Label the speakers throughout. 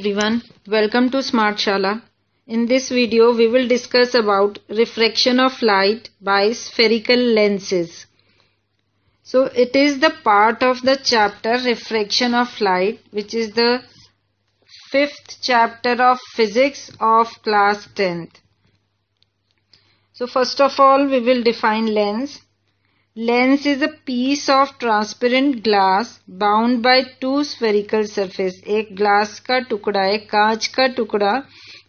Speaker 1: everyone, welcome to Smart Shala. In this video we will discuss about refraction of light by spherical lenses. So it is the part of the chapter Refraction of Light, which is the 5th chapter of physics of class 10th. So first of all we will define lens. Lens is a piece of transparent glass bound by two spherical surface. एक glass का टुकड़ा, एक कांच का टुकड़ा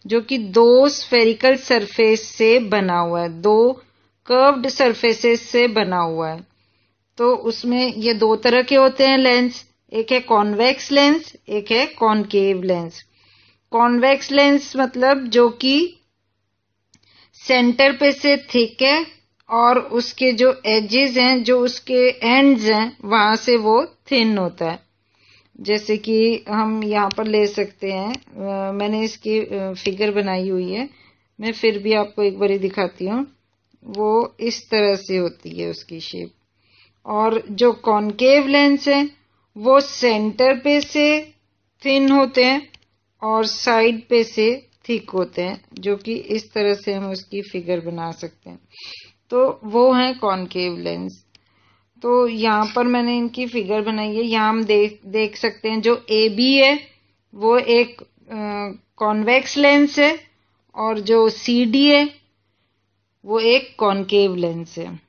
Speaker 1: जो कि दो spherical surface से बना हुआ है, दो curved surfaces से बना हुआ है. तो उसमें ये दो तरह के होते हैं लेंस. एक है कॉन्वेक्स लेंस, एक है कॉनकेव लेंस. कॉन्वेक्स लेंस मतलब जो कि सेंटर पे से थिक है और उसके जो एजेस हैं, जो उसके एंड्स हैं, वहां से वो थिन होता है. जैसे कि हम यहाँ पर ले सकते हैं, मैंने इसकी फिगर बनाई हुई है, मैं फिर भी आपको एक बारी दिखाती हूँ. वो इस तरह से होती है उसकी शेप. और जो कॉनकेव लेंस है वो सेंटर पे से थिन होते हैं और साइड पे से थिक होते हैं, जो कि इस तरह से हम उसकी फिगर बना सकते हैं. तो वो है कॉनकेव लेंस. तो यहाँ पर मैंने इनकी फिगर बनाई है. यहाँ हम देख सकते हैं जो ए बी है वो एक कॉन्वेक्स लेंस है और जो सी डी है वो एक कॉनकेव लेंस है.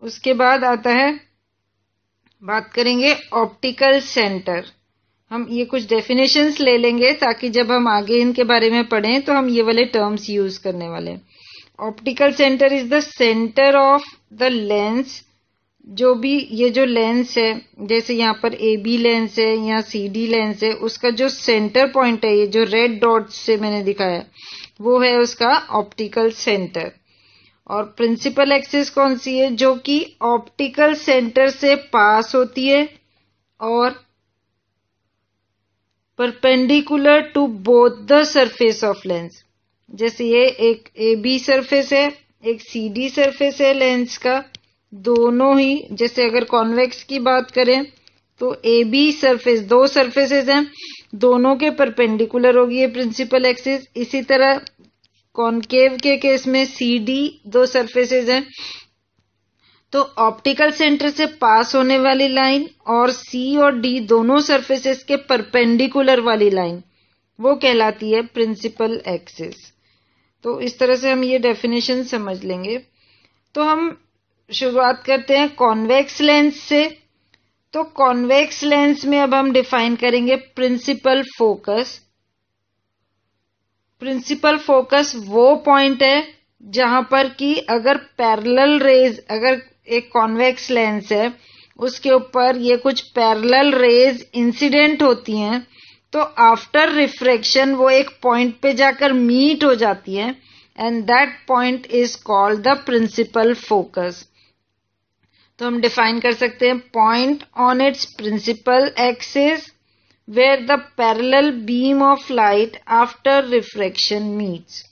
Speaker 1: उसके बाद आता है, बात करेंगे ऑप्टिकल सेंटर. हम ये कुछ डेफिनेशंस ले लेंगे ताकि जब हम आगे इनके बारे में पढ़ें तो हम ये वाले टर्म्स यूज करने वाले हैं. Optical centre is the centre of the lens. जो भी ये जो लेंस है, जैसे यहाँ पर ए बी लेंस है या सी डी लेंस है, उसका जो सेंटर पॉइंट है, ये जो रेड डॉट से मैंने दिखाया, वो है उसका ऑप्टिकल सेंटर. और प्रिंसिपल एक्सिस कौन सी है? जो कि ऑप्टिकल सेंटर से पास होती है और perpendicular to both the surface of lens. जैसे ये एक ए बी सरफेस है, एक सी डी सरफेस है लेंस का. दोनों ही, जैसे अगर कॉन्वेक्स की बात करें तो ए बी सरफेस, दो सरफेसेस हैं, दोनों के परपेंडिकुलर होगी ये प्रिंसिपल एक्सिस. इसी तरह कॉनकेव के केस में सी डी दो सरफेसेस हैं, तो ऑप्टिकल सेंटर से पास होने वाली लाइन और सी और डी दोनों सरफेसेस के परपेंडिकुलर वाली लाइन वो कहलाती है प्रिंसिपल एक्सिस. तो इस तरह से हम ये डेफिनेशन समझ लेंगे. तो हम शुरुआत करते हैं कॉन्वेक्स लेंस से. तो कॉन्वेक्स लेंस में अब हम डिफाइन करेंगे प्रिंसिपल फोकस. प्रिंसिपल फोकस वो पॉइंट है जहां पर कि अगर पैरेलल रेज, अगर एक कॉन्वेक्स लेंस है उसके ऊपर ये कुछ पैरेलल रेज इंसिडेंट होती हैं, तो आफ्टर रिफ्रैक्शन वो एक पॉइंट पे जाकर मीट हो जाती है, and that point is called the principal focus. तो हम डिफाइन कर सकते हैं point on its principal axis where the parallel beam of light after refraction meets.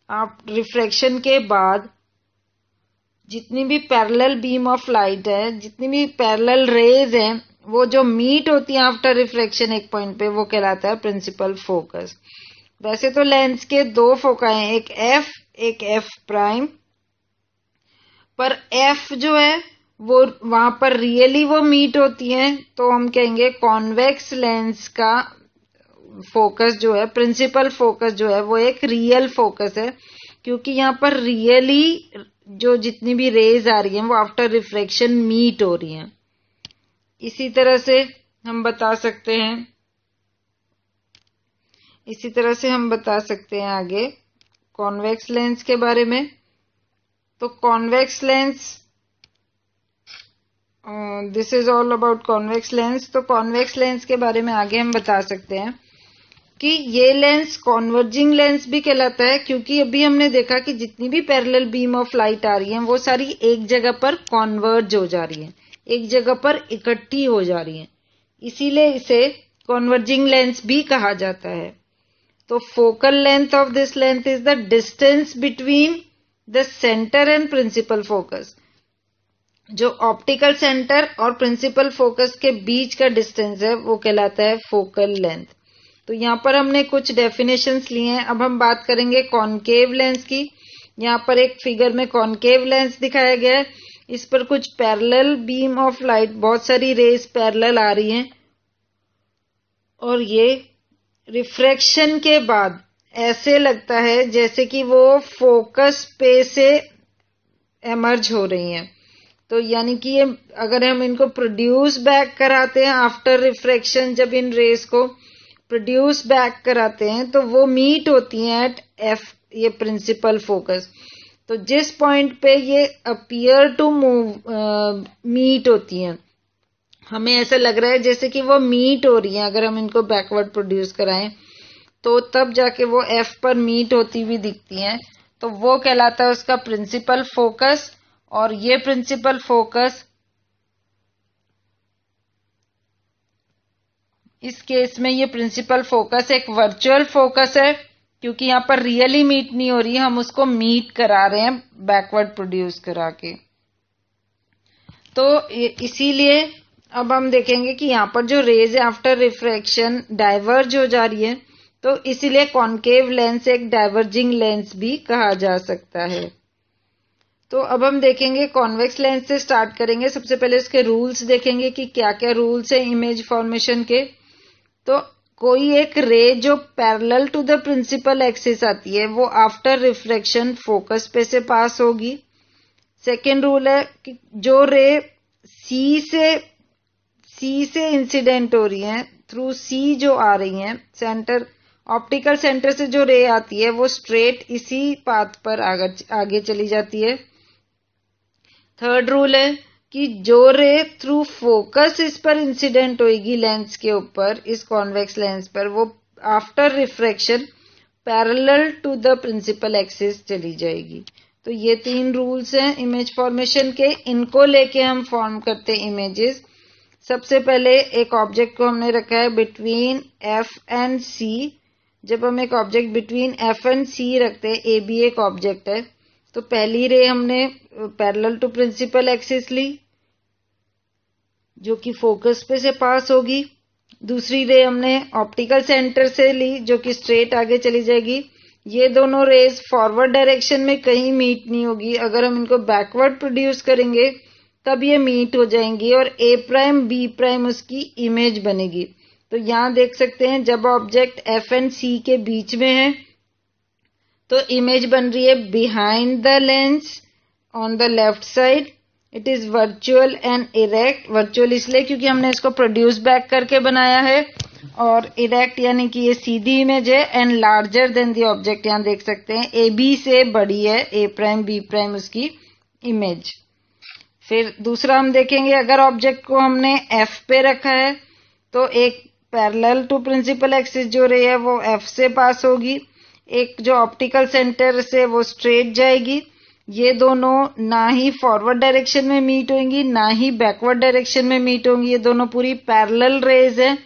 Speaker 1: आप रिफ्रैक्शन के बाद जितनी भी पैरेलल बीम ऑफ लाइट है, जितनी भी पैरेलल रेज हैं, वो जो मीट होती है आफ्टर रिफ्रैक्शन एक पॉइंट पे, वो कहलाता है प्रिंसिपल फोकस. वैसे तो लेंस के दो फोकाई हैं, एक एफ, एक एफ प्राइम. पर एफ जो है वो वहां पर रियली वो मीट होती है, तो हम कहेंगे कॉन्वेक्स लेंस का फोकस जो है, प्रिंसिपल फोकस जो है, वो एक रियल फोकस है, क्योंकि यहाँ पर रियली जो जितनी भी रेज आ रही हैं वो आफ्टर रिफ्रैक्शन मीट हो रही हैं. इसी तरह से हम बता सकते हैं आगे कॉन्वेक्स लेंस के बारे में. तो convex lens, this is all about convex lens. तो कॉन्वेक्स लेंस के बारे में आगे हम बता सकते हैं कि ये लेंस कॉन्वर्जिंग लेंस भी कहलाता है, क्योंकि अभी हमने देखा कि जितनी भी पैरेलल बीम ऑफ लाइट आ रही हैं वो सारी एक जगह पर कॉन्वर्ज हो जा रही हैं, एक जगह पर इकट्ठी हो जा रही हैं, इसीलिए इसे कॉन्वर्जिंग लेंस भी कहा जाता है. तो focal length of this length is the distance between the centre and principal focus. जो ऑप्टिकल सेंटर और प्रिंसिपल फोकस के बीच का डिस्टेंस है वो कहलाता है फोकल लेंथ. तो यहाँ पर हमने कुछ डेफिनेशंस लिए हैं। अब हम बात करेंगे कॉनकेव लेंस की। यहाँ पर एक फिगर में कॉनकेव लेंस दिखाया गया है। इस पर कुछ पैरेलल बीम ऑफ लाइट, बहुत सारी रेज पैरेलल आ रही हैं और ये रिफ्रैक्शन के बाद ऐसे लगता है जैसे कि वो फोकस पे से एमर्ज हो रही हैं। तो यानी कि ये अगर हम इनको प्रोड्यूस बैक कराते हैं आफ्टर रिफ्रैक्शन, जब इन रेस को प्रोड्यूस बैक कराते हैं तो वो मीट होती हैं एट एफ, ये प्रिंसिपल फोकस। तो जिस पॉइंट पे ये अपीयर टू मूव मीट होती हैं, हमें ऐसा लग रहा है जैसे कि वो मीट हो रही हैं। अगर हम इनको बैकवर्ड प्रोड्यूस कराएं तो तब जाके वो एफ पर मीट होती हुई दिखती हैं, तो वो कहलाता है उसका प्रिंसिपल फोकस। और ये प्रिंसिपल फोकस इस केस में ये प्रिंसिपल फोकस एक वर्चुअल फोकस है, क्योंकि यहाँ पर रियली मीट नहीं हो रही है, हम उसको मीट करा रहे हैं बैकवर्ड प्रोड्यूस करा के। तो इसीलिए अब हम देखेंगे कि यहाँ पर जो रेज है आफ्टर रिफ्रैक्शन डाइवर्ज हो जा रही है, तो इसीलिए कॉनकेव लेंस एक डाइवर्जिंग लेंस भी कहा जा सकता है। तो अब हम देखेंगे कॉन्वेक्स लेंस से स्टार्ट करेंगे। सबसे पहले इसके रूल्स देखेंगे कि क्या क्या रूल्स है इमेज फॉर्मेशन के। तो कोई एक रे जो parallel to the principal axis आती है वो आफ्टर रिफ्रैक्शन फोकस पे से पास होगी। सेकेंड रूल है कि जो रे सी से इंसिडेंट हो रही है, थ्रू सी जो आ रही है, सेंटर ऑप्टिकल सेंटर से जो रे आती है वो स्ट्रेट इसी पाथ पर आगे चली जाती है। थर्ड रूल है कि जो रे थ्रू फोकस इस पर इंसिडेंट होगी लेंस के ऊपर, इस कॉन्वेक्स लेंस पर, वो after refraction parallel to the principal axis चली जाएगी। तो ये 3 रूल्स हैं इमेज फॉर्मेशन के, इनको लेके हम फॉर्म करते हैं इमेजेस। सबसे पहले एक ऑब्जेक्ट को हमने रखा है बिटवीन एफ एंड सी। जब हम एक ऑब्जेक्ट बिटवीन एफ एंड सी रखते हैं, ए भी एक ऑब्जेक्ट है, तो पहली रे हमने पैरेलल टू प्रिंसिपल एक्सिस ली जो कि फोकस पे से पास होगी। दूसरी रे हमने ऑप्टिकल सेंटर से ली जो कि स्ट्रेट आगे चली जाएगी। ये दोनों रेज फॉरवर्ड डायरेक्शन में कहीं मीट नहीं होगी। अगर हम इनको बैकवर्ड प्रोड्यूस करेंगे तब ये मीट हो जाएंगी और ए प्राइम बी प्राइम उसकी इमेज बनेगी। तो यहाँ देख सकते हैं जब ऑब्जेक्ट एफ एंड सी के बीच में है तो इमेज बन रही है behind the lens on the left side. It is virtual and erect. Virtual इसलिए क्योंकि हमने इसको प्रोड्यूस बैक करके बनाया है, और इरेक्ट यानी कि ये सीधी इमेज है, and larger than the object. यहाँ देख सकते हैं ए बी से बड़ी है, ए प्राइम बी प्राइम उसकी इमेज। फिर दूसरा हम देखेंगे, अगर ऑब्जेक्ट को हमने एफ पे रखा है तो एक पैरेलल टू प्रिंसिपल एक्सिस जो रे है वो एफ से पास होगी, एक जो ऑप्टिकल सेंटर से वो स्ट्रेट जाएगी। ये दोनों ना ही फॉरवर्ड डायरेक्शन में मीट होंगी ना ही बैकवर्ड डायरेक्शन में मीट होंगी, ये दोनों पूरी पैरेलल रेज है,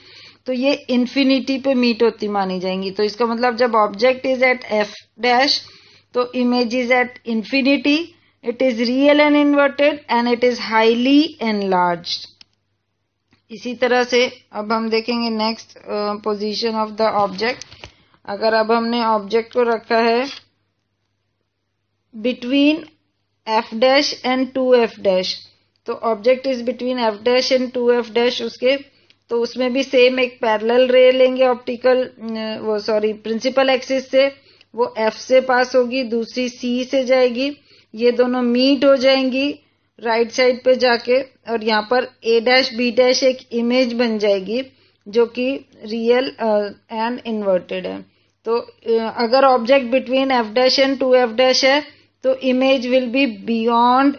Speaker 1: तो ये इन्फिनिटी पे मीट होती मानी जाएंगी। तो इसका मतलब जब object is at F dash तो image is at infinity, it is real and inverted and it is highly enlarged. इसी तरह से अब हम देखेंगे next position of the object. अगर अब हमने ऑब्जेक्ट को रखा है between F dash and 2f dash, तो object is between F dash and 2f dash उसके, तो उसमें भी सेम एक पैरेलल रे लेंगे ऑप्टिकल प्रिंसिपल एक्सिस से, वो एफ से पास होगी, दूसरी सी से जाएगी, ये दोनों मीट हो जाएंगी राइट साइड पे जाके, और यहाँ पर ए डैश बी डैश एक इमेज बन जाएगी जो कि रियल एंड इन्वर्टेड है। तो अगर object between F dash and 2f dash है तो image will B beyond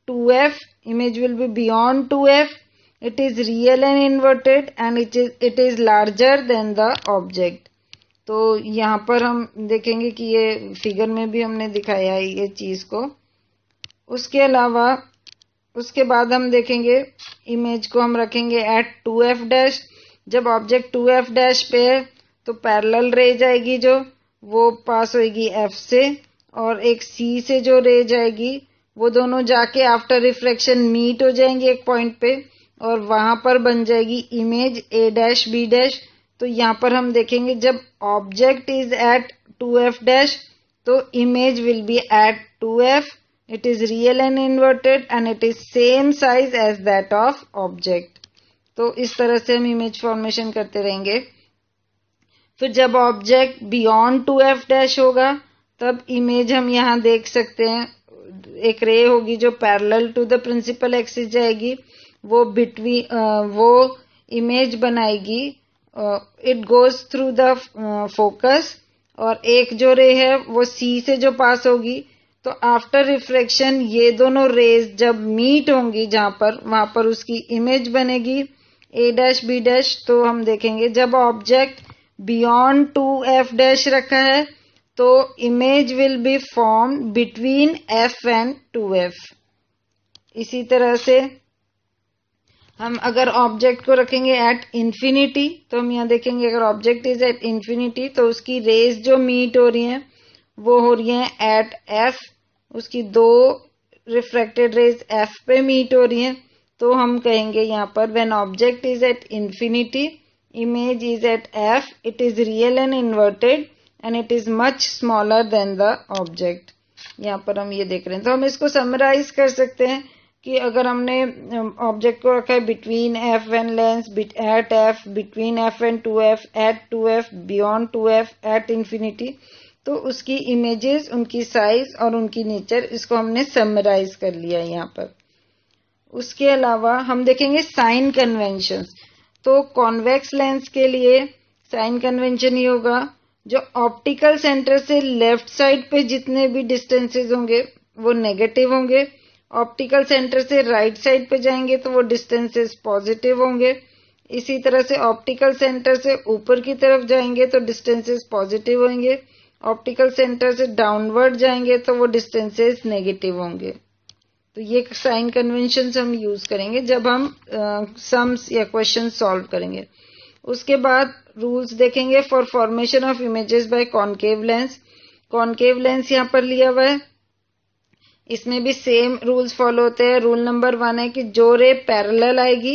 Speaker 1: 2f, image will B beyond 2f, it is real and inverted and it is larger than the object. तो यहाँ पर हम देखेंगे कि ये फिगर में भी हमने दिखाया है ये चीज को। उसके अलावा उसके बाद हम देखेंगे इमेज को हम रखेंगे एट 2f डैश। जब ऑब्जेक्ट 2f डैश पे है तो पैरेलल रे जाएगी जो वो पास होगी f से, और एक c से जो रे जाएगी वो दोनों जाके आफ्टर रिफ्रैक्शन मीट हो जाएंगी एक पॉइंट पे, और वहां पर बन जाएगी image a dash b dash तो यहाँ पर हम देखेंगे जब object is at 2f dash तो image will be at 2f. It is real and inverted and it is same size as that of object. तो इस तरह से हम इमेज फॉर्मेशन करते रहेंगे. फिर जब ऑब्जेक्ट बियॉन्ड 2f डैश होगा तब इमेज हम यहाँ देख सकते हैं. एक रे होगी जो parallel to the principal axis जाएगी, वो वो इमेज बनाएगी. It goes through the focus. और एक जो रे है वो सी से जो पास होगी, तो आफ्टर रिफ्लेक्शन ये दोनों रेज जब मीट होंगी जहां पर, वहां पर उसकी इमेज बनेगी ए डैश बी डैश. तो हम देखेंगे जब ऑब्जेक्ट बियॉन्ड 2f डैश रखा है तो image will B form between f and 2f. इसी तरह से हम अगर ऑब्जेक्ट को रखेंगे एट इंफिनिटी, तो हम यहाँ देखेंगे अगर ऑब्जेक्ट इज एट इंफिनिटी तो उसकी रेज जो मीट हो रही हैं वो हो रही हैं एट f. उसकी दो रिफ्रैक्टेड रेज f पे मीट हो रही हैं. तो हम कहेंगे यहाँ पर when object is at infinity image is at f, it is real and inverted and it is much smaller than the object. यहाँ पर हम ये देख रहे हैं. तो हम इसको समराइज कर सकते हैं कि अगर हमने ऑब्जेक्ट को रखा है between f and lens, at f, between f and 2f, at 2f, beyond 2f, at infinity, तो उसकी इमेजेस, उनकी साइज और उनकी नेचर, इसको हमने समराइज कर लिया यहाँ पर. उसके अलावा हम देखेंगे साइन कन्वेंशंस. तो कॉन्वेक्स लेंस के लिए साइन कन्वेंशन ही होगा जो ऑप्टिकल सेंटर से लेफ्ट साइड पे जितने भी डिस्टेंसेस होंगे वो नेगेटिव होंगे. ऑप्टिकल सेंटर से राइट साइड पे जाएंगे तो वो डिस्टेंसेस पॉजिटिव होंगे. इसी तरह से ऑप्टिकल सेंटर से ऊपर की तरफ जाएंगे तो डिस्टेंसेस पॉजिटिव होंगे. ऑप्टिकल सेंटर से डाउनवर्ड जाएंगे तो वो डिस्टेंसेस नेगेटिव होंगे. तो ये साइन कन्वेंशंस हम यूज करेंगे जब हम सम्स या क्वेश्चन सॉल्व करेंगे. उसके बाद रूल्स देखेंगे for formation of images bye concave lens. Concave lens यहाँ पर लिया हुआ है. इसमें भी सेम रूल्स फॉलो होते हैं. रूल नंबर 1 है कि जो रे पैरेलल आएगी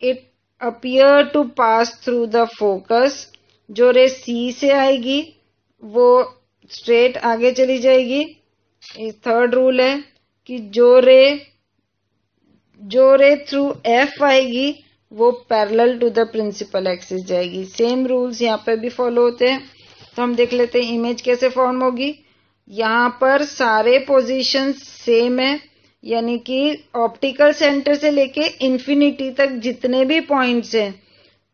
Speaker 1: it appear to pass through the focus. जो रे सी से आएगी वो स्ट्रेट आगे चली जाएगी. थर्ड रूल है कि जो रे थ्रू एफ आएगी वो parallel to the principal axis जाएगी. सेम रूल्स यहाँ पे भी फॉलो होते हैं. तो हम देख लेते हैं इमेज कैसे फॉर्म होगी. यहाँ पर सारे पोजीशंस सेम है, यानी कि ऑप्टिकल सेंटर से लेके इंफिनिटी तक जितने भी पॉइंट्स हैं,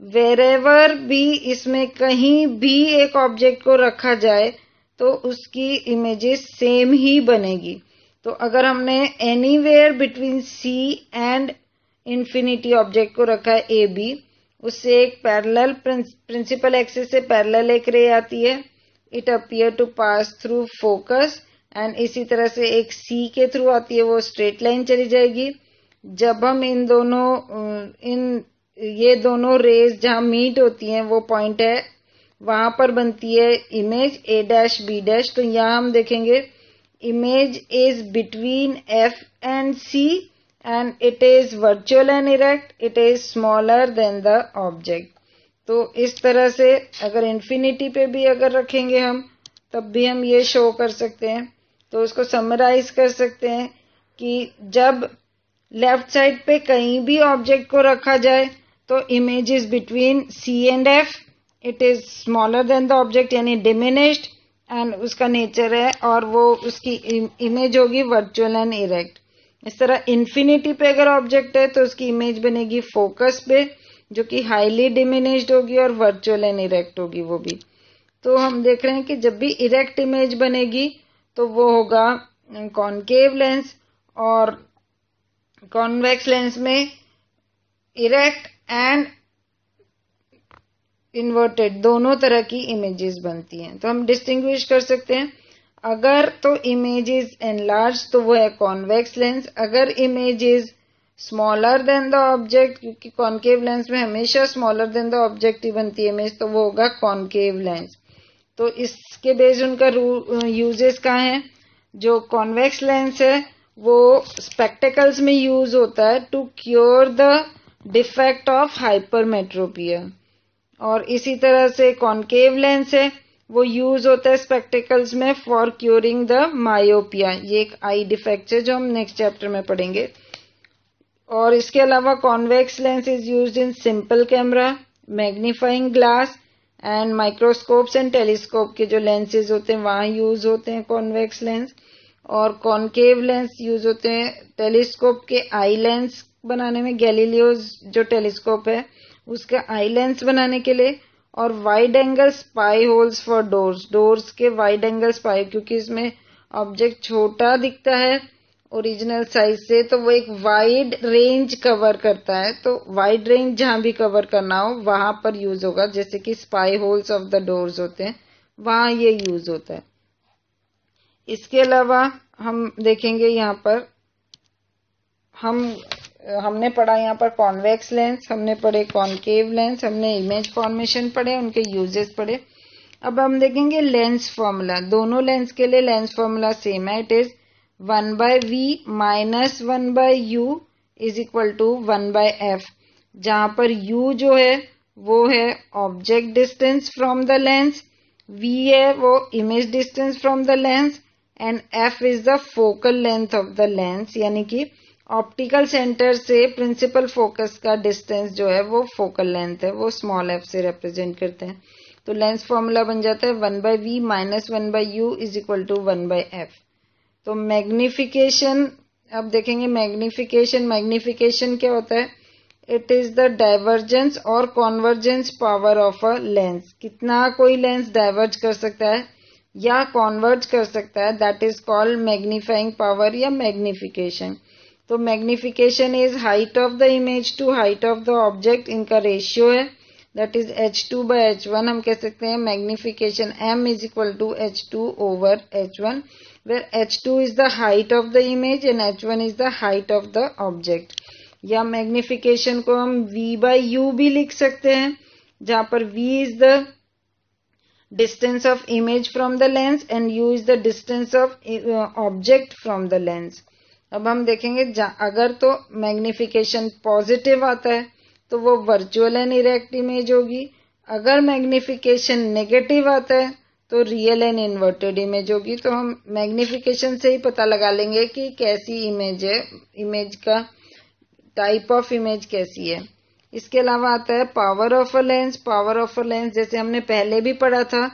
Speaker 1: वेरेवर भी इसमें कहीं भी एक ऑब्जेक्ट को रखा जाए तो उसकी इमेजेस सेम ही बनेगी. तो अगर हमने anywhere between C and infinity object को रखा है ए बी, उससे एक पैरेलल प्रिंसिपल एक्सिस से पैरेलल एक रे आती है. It appear to pass through focus and इसी तरह से एक सी के थ्रू आती है, वो स्ट्रेट लाइन चली जाएगी. जब हम ये दोनों रेज जहां मीट होती हैं वो पॉइंट है, वहां पर बनती है image A dash B dash. तो यहां हम देखेंगे image is between F and C and it is virtual and erect. It is smaller than the object. तो इस तरह से अगर इंफिनिटी पे भी अगर रखेंगे हम तब भी हम ये शो कर सकते हैं. तो उसको समराइज कर सकते हैं कि जब लेफ्ट साइड पे कहीं भी ऑब्जेक्ट को रखा जाए तो image is between C and F. It is smaller than the object यानी डिमिनिश्ड एंड उसका नेचर है और वो उसकी इमेज होगी वर्चुअल एंड इरेक्ट. इस तरह इंफिनिटी पे अगर ऑब्जेक्ट है तो उसकी इमेज बनेगी फोकस पे जो कि हाईली डिमिनिश्ड होगी और वर्चुअल एंड इरेक्ट होगी वो भी. तो हम देख रहे हैं कि जब भी इरेक्ट इमेज बनेगी तो वो होगा कॉनकेव लेंस, और कॉन्वेक्स लेंस में इरेक्ट एंड इन्वर्टेड दोनों तरह की इमेजेस बनती हैं. तो हम डिस्टिंग्विश कर सकते हैं. अगर तो इमेज इज एनलार्ज तो वो है कॉन्वेक्स लेंस. अगर image is smaller than the object, क्योंकि कॉनकेव लेंस में हमेशा स्मॉलर देन द ऑब्जेक्ट ही बनती है इमेज, तो वो होगा कॉनकेव लेंस. तो इसके बेस उनका यूजेस कहाँ है. जो कॉन्वेक्स लेंस है वो स्पेक्टेकल्स में यूज होता है to cure the defect of hypermetropia. और इसी तरह से कॉनकेव लेंस है, वो यूज होता है स्पेक्टिकल्स में फॉर क्यूरिंग द मायोपिया। ये एक आई डिफेक्ट है जो हम नेक्स्ट चैप्टर में पढ़ेंगे। और इसके अलावा convex lens is used in simple camera, magnifying glass and microscopes and telescope के जो लेंसेज होते हैं वहां यूज होते हैं कॉन्वेक्स लेंस। और कॉनकेव लेंस यूज होते हैं टेलीस्कोप के आई लेंस बनाने में, गैलीलियो जो टेलीस्कोप है उसका आई लेंस बनाने के लिए। और wide angle spy holes for doors के वाइड एंगल स्पाई, क्योंकि इसमें ऑब्जेक्ट छोटा दिखता है ओरिजिनल साइज से, तो वो एक वाइड रेंज कवर करता है। तो वाइड रेंज जहां भी कवर करना हो वहां पर यूज होगा, जैसे कि spy holes of the doors होते हैं वहां ये यूज होता है। इसके अलावा हम देखेंगे यहाँ पर हमने पढ़ा यहाँ पर कॉन्वेक्स लेंस, हमने पढ़े कॉनकेव लेंस, हमने इमेज फॉर्मेशन पढ़े, उनके यूजेस पढ़े। अब हम देखेंगे लेंस फॉर्मूला। दोनों लेंस के लिए लेंस फॉर्मूला सेम है। It is 1/v minus 1/u is equal to 1/f, जहां पर u जो है वो है object distance from the lens, v है वो image distance from the lens and f is the focal length of the lens, यानी कि ऑप्टिकल सेंटर से प्रिंसिपल फोकस का डिस्टेंस जो है वो फोकल लेंथ है, वो स्मॉल f से रिप्रेजेंट करते हैं। तो लेंस फॉर्मूला बन जाता है 1/v minus 1/u is equal to 1/f। तो मैग्निफिकेशन, अब देखेंगे मैग्निफिकेशन क्या होता है। इट इज द डाइवर्जेंस और convergence power of a lens. कितना कोई लेंस डाइवर्ज कर सकता है या कॉन्वर्ज कर सकता है, that is called magnifying power या मैग्निफिकेशन। तो magnification is height of the image to height of the object, इनका रेशियो है, दैट इज h2/h1। हम कह सकते हैं magnification m is equal to h2/h1, where h2 is the height of the image and h1 is the height of the object। या magnification को हम v/u भी लिख सकते हैं, जहां पर v is the distance of image from the lens and u is the distance of object from the lens। अब हम देखेंगे अगर तो मैग्निफिकेशन पॉजिटिव आता है तो वो वर्चुअल एंड इरेक्ट इमेज होगी, अगर मैग्निफिकेशन नेगेटिव आता है तो रियल एंड इन्वर्टेड इमेज होगी। तो हम मैग्निफिकेशन से ही पता लगा लेंगे कि कैसी इमेज है, इमेज का टाइप ऑफ इमेज कैसी है। इसके अलावा आता है power of a lens. Power of a lens जैसे हमने पहले भी पढ़ा था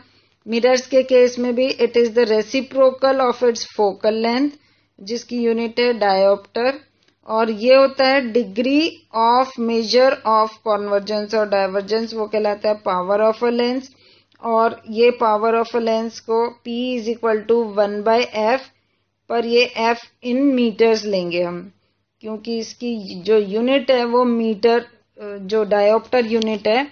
Speaker 1: मिरर्स के केस में भी, it is the reciprocal of its focal length, जिसकी यूनिट है डायोप्टर, और ये होता है degree of measure of convergence और डाइवर्जेंस, वो कहलाता है पावर ऑफ अ लेंस। और ये पावर ऑफ अ लेंस को P is equal to 1/f, पर ये f इन मीटर्स लेंगे हम, क्योंकि इसकी जो यूनिट है वो मीटर, जो डायोप्टर यूनिट है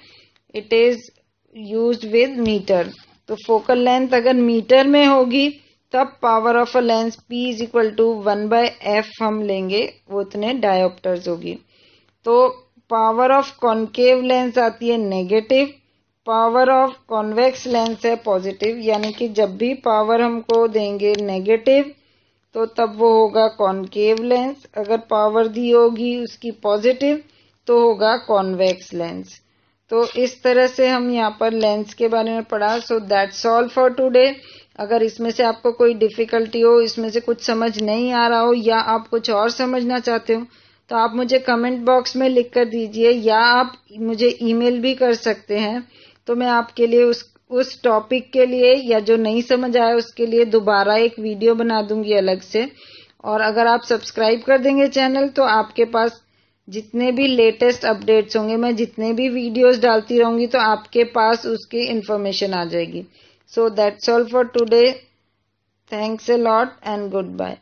Speaker 1: it is used with metre. तो फोकल लेंथ अगर मीटर में होगी तब power of a lens P is equal to 1/f हम लेंगे, वो इतने डायोप्टर्स होगी। तो पावर ऑफ कॉनकेव लेंस आती है negative, power of convex lens है पॉजिटिव, यानी कि जब भी पावर हमको देंगे नेगेटिव तो तब वो होगा कॉनकेव लेंस, अगर पावर दी होगी उसकी पॉजिटिव तो होगा कॉन्वेक्स लेंस। तो इस तरह से हम यहाँ पर लेंस के बारे में पढ़ा। So that's all for today. अगर इसमें से आपको कोई डिफिकल्टी हो, इसमें से कुछ समझ नहीं आ रहा हो या आप कुछ और समझना चाहते हो तो आप मुझे कमेंट बॉक्स में लिख कर दीजिए, या आप मुझे ईमेल भी कर सकते हैं। तो मैं आपके लिए उस टॉपिक के लिए या जो नहीं समझ आया उसके लिए दोबारा एक वीडियो बना दूंगी अलग से। और अगर आप सब्सक्राइब कर देंगे चैनल तो आपके पास जितने भी लेटेस्ट अपडेट्स होंगे, मैं जितने भी वीडियोस डालती रहूंगी तो आपके पास उसकी इन्फॉर्मेशन आ जाएगी। So that's all for today. Thanks a lot and goodbye.